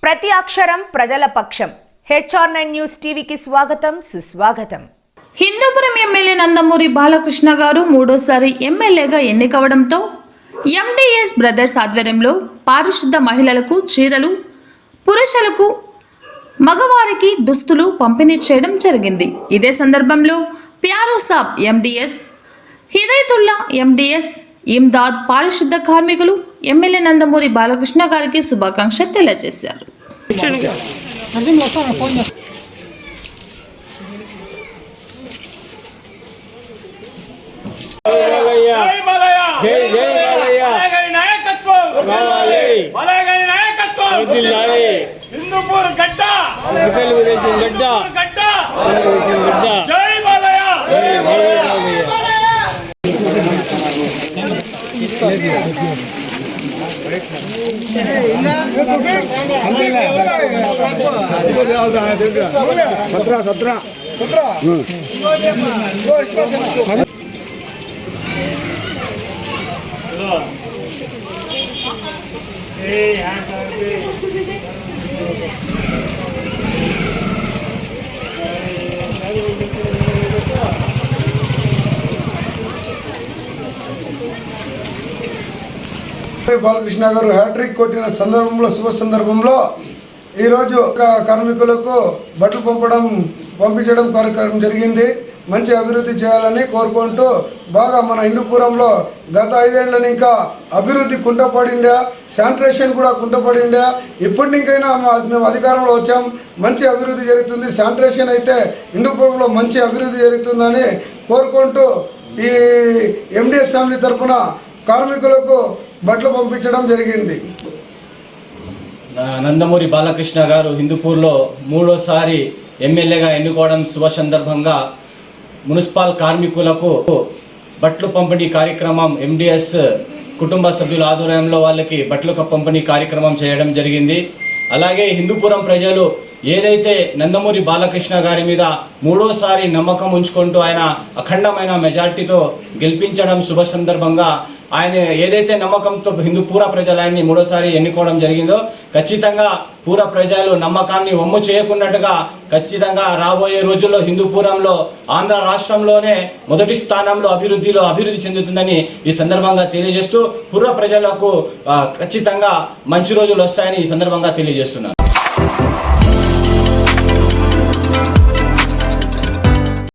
ప్రతి అక్షరం ప్రజల పక్షం. HR9 న్యూస్ టీవీకి స్వాగతం, సుస్వాగతం. హిందూపురం ఎమ్మెల్యే నందమూరి బాలకృష్ణ గారు మూడోసారి ఎమ్మెల్యేగా ఎన్నికవడంతో MDS బ్రదర్స్ ఆధ్వర్యంలో పారిశుద్ధ మహిళలకు చీరలు, పురుషులకు మగవారికి దుస్తులు పంపిణీ చేయడం జరిగింది. ఇదే సందర్భంలో ప్యారో సాబ్ MDS, హిదయతుల్లా MDS, ఇమ్దాద్ పారిశుద్ధ కార్మికులు ఎమ్మెల్యే నందమూరి బాలకృష్ణ గారికి శుభాకాంక్షలు తెలియజేశారు. బాలకృష్ణ గారు హ్యాట్రిక్ కొట్టిన సందర్భంలో, శుభ సందర్భంలో ఈరోజు కార్మికులకు బట్టలు పంపించడం కార్యక్రమం జరిగింది. మంచి అభివృద్ధి చేయాలని కోరుకుంటూ బాగా మన హిందూపురంలో గత 5 ఏళ్ళని ఇంకా అభివృద్ధి కుంటపడిందా, శానిటేషన్ కూడా కుంటపడిందా. ఇప్పటికైనా మేము అధికారంలో వచ్చాం, మంచి అభివృద్ధి జరుగుతుంది. శానిటేషన్ అయితే హిందూపురంలో మంచి అభివృద్ధి జరుగుతుందని కోరుకుంటూ ఈ MDS ఫ్యామిలీ తరఫున కార్మికులకు బట్టలు పంపించడం జరిగింది. నందమూరి బాలకృష్ణ గారు హిందూపూర్లో మూడోసారి ఎమ్మెల్యేగా ఎన్నుకోవడం శుభ సందర్భంగా మున్సిపల్ కార్మికులకు బట్టలు పంపిణీ కార్యక్రమం MDS కుటుంబ సభ్యుల ఆధ్వర్యంలో వాళ్ళకి బట్టలు పంపిణీ కార్యక్రమం చేయడం జరిగింది. అలాగే హిందూపురం ప్రజలు ఏదైతే నందమూరి బాలకృష్ణ గారి మీద మూడోసారి నమ్మకం ఉంచుకుంటూ ఆయన అఖండమైన మెజార్టీతో గెలిపించడం శుభ సందర్భంగా ఆయన ఏదైతే నమ్మకంతో హిందూపుర ప్రజలు ఆయన్ని మూడోసారి ఎన్నుకోవడం జరిగిందో ఖచ్చితంగా పూర ప్రజలు నమ్మకాన్ని వమ్ము చేయకున్నట్టుగా ఖచ్చితంగా రాబోయే రోజుల్లో హిందూపురంలో ఆంధ్ర రాష్ట్రంలోనే మొదటి స్థానంలో అభివృద్ధి చెందుతుందని ఈ సందర్భంగా తెలియజేస్తూ పూర్వ ప్రజలకు ఖచ్చితంగా మంచి రోజులు వస్తాయని ఈ సందర్భంగా తెలియజేస్తున్నారు.